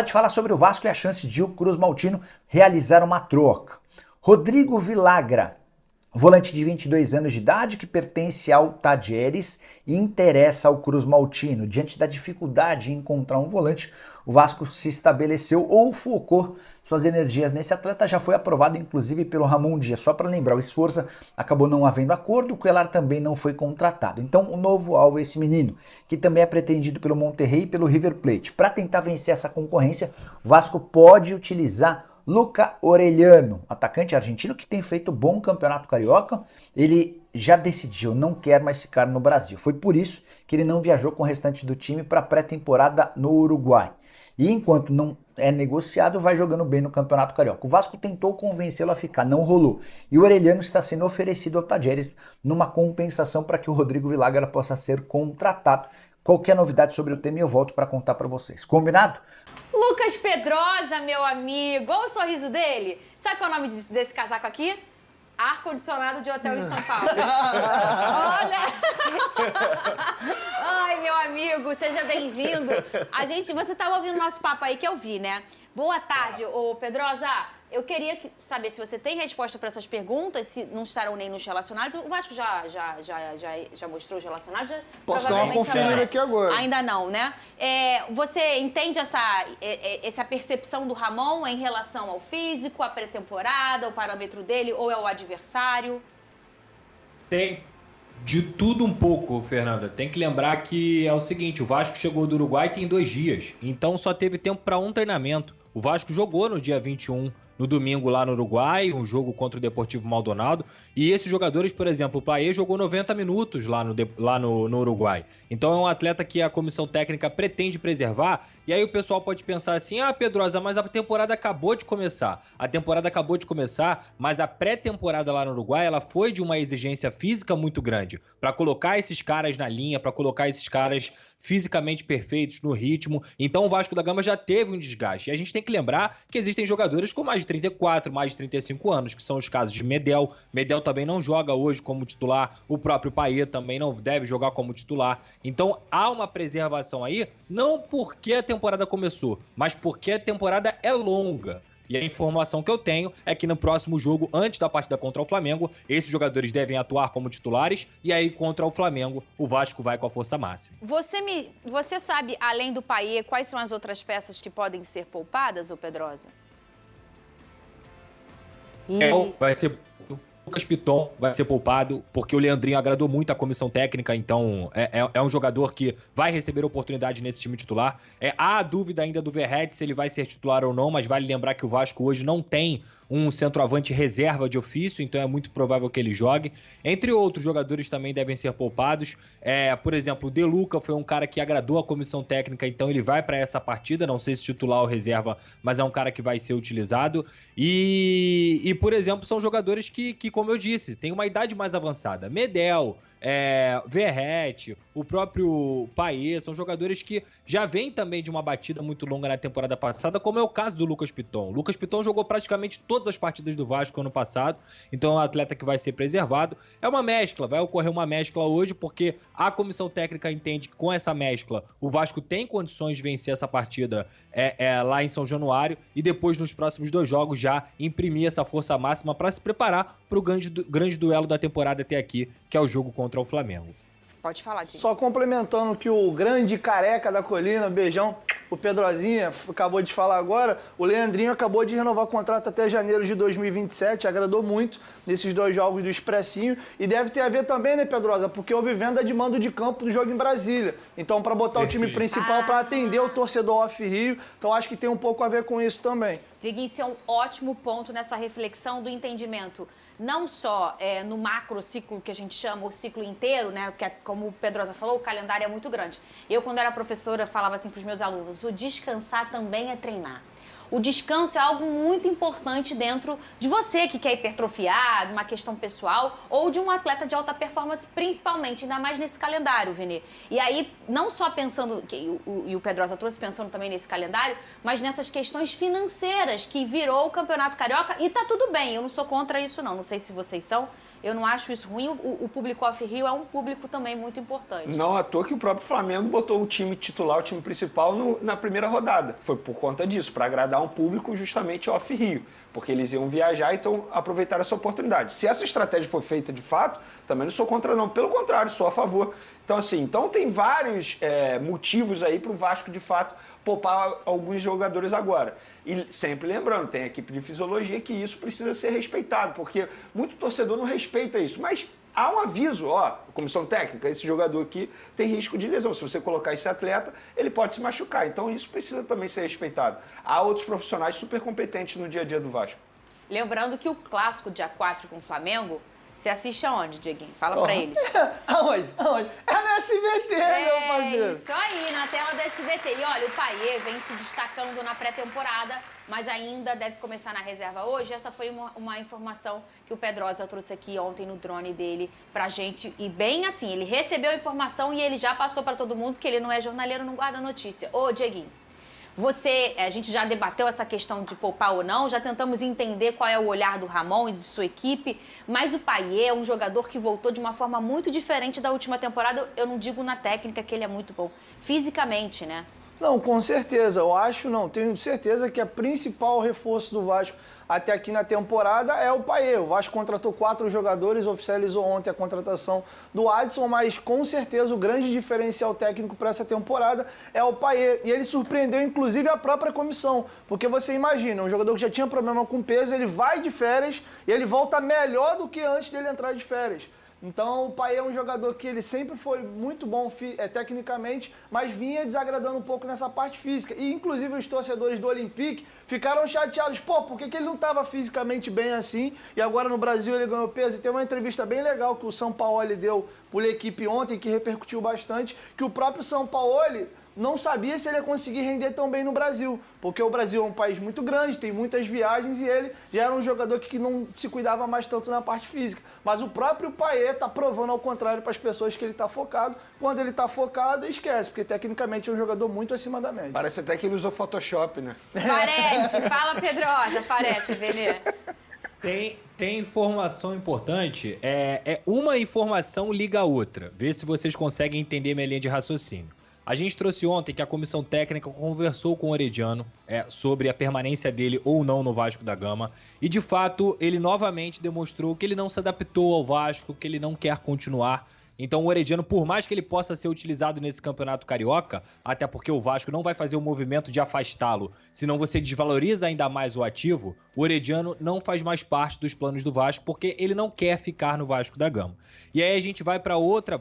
de falar sobre o Vasco e a chance de o Cruz Maltino realizar uma troca. Rodrigo Villagra, volante de 22 anos de idade que pertence ao Tajeres e interessa ao Cruz Maltino. Diante da dificuldade em encontrar um volante, o Vasco se estabeleceu ou focou suas energias nesse atleta. Já foi aprovado inclusive pelo Ramon Dias. Só para lembrar, o Sforza acabou não havendo acordo, o Coelar também não foi contratado. Então o novo alvo é esse menino, que também é pretendido pelo Monterrey e pelo River Plate. Para tentar vencer essa concorrência, o Vasco pode utilizar Luca Orellano, atacante argentino que tem feito bom campeonato carioca. Ele já decidiu, não quer mais ficar no Brasil. Foi por isso que ele não viajou com o restante do time para a pré-temporada no Uruguai. E enquanto não é negociado, vai jogando bem no campeonato carioca. O Vasco tentou convencê-lo a ficar, não rolou. E o Orellano está sendo oferecido ao Tajeres numa compensação para que o Rodrigo Villagra possa ser contratado. Qualquer novidade sobre o tema eu volto para contar para vocês. Combinado? Lucas Pedrosa, meu amigo. Olha o sorriso dele. Sabe qual é o nome desse casaco aqui? Ar-condicionado de hotel em São Paulo. Olha! Ai, meu amigo, seja bem-vindo. Você estava ouvindo o nosso papo aí que eu vi, né? Boa tarde, ô Pedrosa. Eu queria saber se você tem resposta para essas perguntas, se não estarão nem nos relacionados. O Vasco já mostrou os relacionados? Posso dar uma conferida aqui agora. Ainda não, né? Você entende essa percepção do Ramon em relação ao físico, à pré-temporada, o parâmetro dele ou é o adversário? Tem de tudo um pouco, Fernanda. Tem que lembrar que é o seguinte, o Vasco chegou do Uruguai tem 2 dias, então só teve tempo para um treinamento. O Vasco jogou no dia 21, no domingo lá no Uruguai, um jogo contra o Deportivo Maldonado. E esses jogadores, por exemplo, o Payet jogou 90 minutos lá no Uruguai. Então é um atleta que a comissão técnica pretende preservar. E aí o pessoal pode pensar assim, Pedrosa, mas a temporada acabou de começar. A temporada acabou de começar, mas a pré-temporada lá no Uruguai, ela foi de uma exigência física muito grande. Para colocar esses caras na linha, para colocar esses caras fisicamente perfeitos, no ritmo. Então o Vasco da Gama já teve um desgaste. E a gente tem que lembrar que existem jogadores com mais de 34, mais de 35 anos, que são os casos de Medel. Medel também não joga hoje como titular, o próprio Payet também não deve jogar como titular. Então há uma preservação aí, não porque a temporada começou, mas porque a temporada é longa. E a informação que eu tenho é que no próximo jogo, antes da partida contra o Flamengo, esses jogadores devem atuar como titulares e aí contra o Flamengo o Vasco vai com a força máxima. Você sabe, além do Payet, quais são as outras peças que podem ser poupadas, ô Pedrosa? Vai ser o Lucas Piton, vai ser poupado, porque o Leandrinho agradou muito a comissão técnica, então é um jogador que vai receber oportunidade nesse time titular. Há a dúvida ainda do Verratti se ele vai ser titular ou não, mas vale lembrar que o Vasco hoje não tem um centroavante reserva de ofício, então é muito provável que ele jogue. Entre outros jogadores também devem ser poupados. Por exemplo, o De Luca foi um cara que agradou a comissão técnica, então ele vai para essa partida, não sei se titular ou reserva, mas é um cara que vai ser utilizado. E por exemplo, são jogadores que, como eu disse, têm uma idade mais avançada. Medel, Verratti, o próprio Payet, são jogadores que já vêm também de uma batida muito longa na temporada passada, como é o caso do Lucas Piton. O Lucas Piton jogou praticamente todas as partidas do Vasco ano passado, então é um atleta que vai ser preservado. É uma mescla, vai ocorrer uma mescla hoje, porque a comissão técnica entende que com essa mescla o Vasco tem condições de vencer essa partida lá em São Januário e depois nos próximos 2 jogos já imprimir essa força máxima para se preparar para o grande duelo da temporada até aqui, que é o jogo contra o Flamengo. Pode falar, Didi. Só complementando que o grande careca da colina, beijão, o Pedrozinha, acabou de falar agora, o Leandrinho acabou de renovar o contrato até janeiro de 2027, agradou muito nesses 2 jogos do Expressinho, e deve ter a ver também, né, Pedrosa, porque houve venda de mando de campo do jogo em Brasília, então para botar o time principal, para atender o torcedor off-Rio, então acho que tem um pouco a ver com isso também. Diguinho, isso é um ótimo ponto nessa reflexão do entendimento, não só no macro ciclo que a gente chama, o ciclo inteiro, né? Porque, como o Pedrosa falou, o calendário é muito grande. Eu, quando era professora, falava assim para os meus alunos, o descansar também é treinar. o descanso é algo muito importante dentro de você que quer hipertrofiar, de uma questão pessoal ou de um atleta de alta performance, principalmente, ainda mais nesse calendário, Vene. E aí, não só pensando, e o Pedrosa trouxe pensando também nesse calendário, mas nessas questões financeiras que virou o Campeonato Carioca, e tá tudo bem, eu não sou contra isso não sei se vocês são, eu não acho isso ruim, o público off-Rio é um público também muito importante. Não à toa que o próprio Flamengo botou o time titular, o time principal, na primeira rodada. Foi por conta disso, para agradar um público justamente off-Rio, porque eles iam viajar, então aproveitaram essa oportunidade. Se essa estratégia for feita de fato, também não sou contra não, pelo contrário, sou a favor. Então assim, tem vários motivos aí para o Vasco de fato poupar alguns jogadores agora. E sempre lembrando, tem a equipe de fisiologia que isso precisa ser respeitado, porque muito torcedor não respeita isso, mas há um aviso, comissão técnica, esse jogador aqui tem risco de lesão. Se você colocar esse atleta, ele pode se machucar. Então isso precisa também ser respeitado. Há outros profissionais super competentes no dia a dia do Vasco. Lembrando que o clássico dia 4 com o Flamengo, você assiste aonde, Dieguinho? Fala pra eles. Aonde? É no SBT, meu parceiro. Isso aí, na tela do SBT. E olha, o Payet vem se destacando na pré-temporada, mas ainda deve começar na reserva hoje. Essa foi uma informação que o Pedrosa trouxe aqui ontem no drone dele pra gente. E bem assim, ele recebeu a informação e ele já passou pra todo mundo, porque ele não é jornaleiro, não guarda notícia. Ô, Dieguinho, a gente já debateu essa questão de poupar ou não, já tentamos entender qual é o olhar do Ramon e de sua equipe, mas o Payet é um jogador que voltou de uma forma muito diferente da última temporada. Eu não digo na técnica, que ele é muito bom, fisicamente, né? Não, com certeza. Tenho certeza que o principal reforço do Vasco até aqui na temporada é o Payet. O Vasco contratou 4 jogadores, oficializou ontem a contratação do Adson, mas com certeza o grande diferencial técnico para essa temporada é o Payet. E ele surpreendeu inclusive a própria comissão, porque você imagina, um jogador que já tinha problema com peso, ele vai de férias e ele volta melhor do que antes dele entrar de férias. Então o Payet é um jogador que ele sempre foi muito bom tecnicamente, mas vinha desagradando um pouco nessa parte física. E inclusive os torcedores do Olympique ficaram chateados. Por que ele não estava fisicamente bem assim? E agora no Brasil ele ganhou peso. E tem uma entrevista bem legal que o Sampaoli deu por equipe ontem, que repercutiu bastante, que o próprio Sampaoli não sabia se ele ia conseguir render tão bem no Brasil, porque o Brasil é um país muito grande, tem muitas viagens e ele já era um jogador que não se cuidava mais tanto na parte física. Mas o próprio Payet está provando ao contrário para as pessoas que ele está focado. Quando ele está focado, esquece, porque tecnicamente é um jogador muito acima da média. Parece até que ele usou Photoshop, né? Parece, fala Pedrosa, parece, Vene. Tem informação importante, uma informação liga a outra. Vê se vocês conseguem entender minha linha de raciocínio. A gente trouxe ontem que a comissão técnica conversou com o Orediano sobre a permanência dele ou não no Vasco da Gama. E, de fato, ele novamente demonstrou que ele não se adaptou ao Vasco, que ele não quer continuar. Então o Orediano, por mais que ele possa ser utilizado nesse campeonato carioca, até porque o Vasco não vai fazer o movimento de afastá-lo, senão você desvaloriza ainda mais o ativo, o Orediano não faz mais parte dos planos do Vasco, porque ele não quer ficar no Vasco da Gama. E aí a gente vai para outro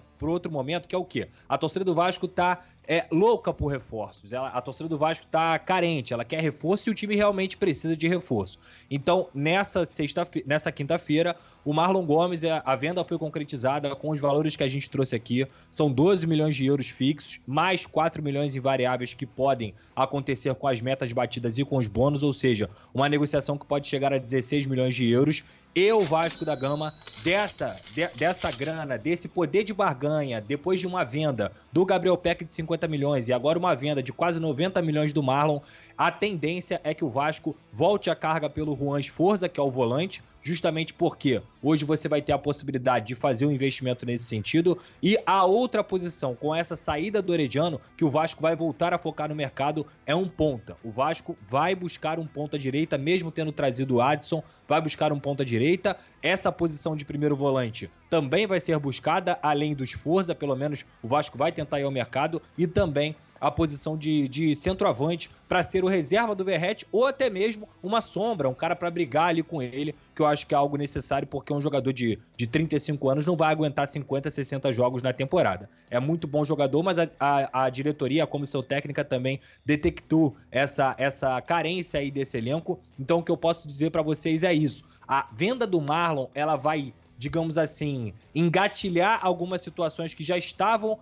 momento, que é o quê? A torcida do Vasco tá louca por reforços. A torcida do Vasco tá carente, ela quer reforço e o time realmente precisa de reforço. Então, nessa quinta-feira, o Marlon Gomes, a venda foi concretizada com os valores que a gente trouxe aqui. São 12 milhões de euros fixos, mais 4 milhões em variáveis que podem acontecer com as metas batidas e com os bônus, ou seja, uma negociação que pode chegar a 16 milhões de euros. E o Vasco da Gama, dessa grana, desse poder de barganha, depois de uma venda do Gabriel Peck de 50 milhões e agora uma venda de quase 90 milhões do Marlon, a tendência é que o Vasco volte a carga pelo Juan Sforza, que é o volante, justamente porque hoje você vai ter a possibilidade de fazer um investimento nesse sentido, e a outra posição, com essa saída do Orediano, que o Vasco vai voltar a focar no mercado, é um ponta. O Vasco vai buscar um ponta-direita, mesmo tendo trazido o Adson, vai buscar um ponta-direita. Essa posição de primeiro volante também vai ser buscada, além do Sforza, pelo menos o Vasco vai tentar ir ao mercado, e também a posição de centroavante para ser o reserva do Verratti ou até mesmo uma sombra, um cara para brigar ali com ele, que eu acho que é algo necessário porque um jogador de 35 anos não vai aguentar 50, 60 jogos na temporada. É muito bom jogador, mas a diretoria, a comissão técnica também detectou essa carência aí desse elenco. Então o que eu posso dizer para vocês é isso. A venda do Marlon, ela vai digamos assim, engatilhar algumas situações que já estavam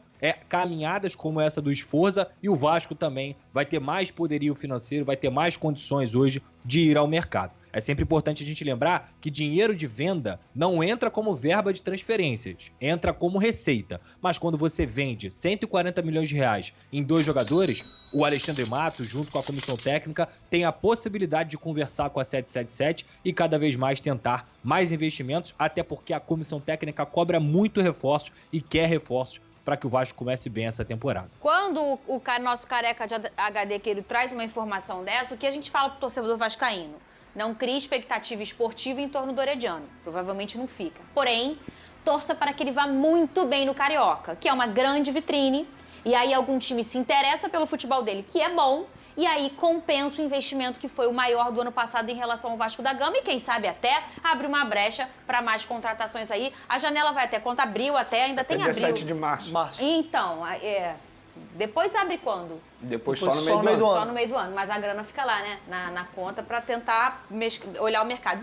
caminhadas, como essa do Sforza, e o Vasco também vai ter mais poderio financeiro, vai ter mais condições hoje de ir ao mercado. É sempre importante a gente lembrar que dinheiro de venda não entra como verba de transferências, entra como receita. Mas quando você vende 140 milhões de reais em 2 jogadores, o Alexandre Matos, junto com a comissão técnica, tem a possibilidade de conversar com a 777 e cada vez mais tentar mais investimentos, até porque a comissão técnica cobra muito reforços e quer reforços para que o Vasco comece bem essa temporada. Quando o nosso careca de HD que ele traz uma informação dessa, o que a gente fala pro torcedor vascaíno? Não crie expectativa esportiva em torno do Orediano. Provavelmente não fica. Porém, torça para que ele vá muito bem no Carioca, que é uma grande vitrine. E aí algum time se interessa pelo futebol dele, que é bom. E aí compensa o investimento que foi o maior do ano passado em relação ao Vasco da Gama. E quem sabe até abre uma brecha para mais contratações aí. A janela vai até quanto abril, ainda tem abril. 17 de março. Então, depois abre quando? Depois só no meio do ano. Só no meio do ano. Mas a grana fica lá, né? Na conta para tentar olhar o mercado.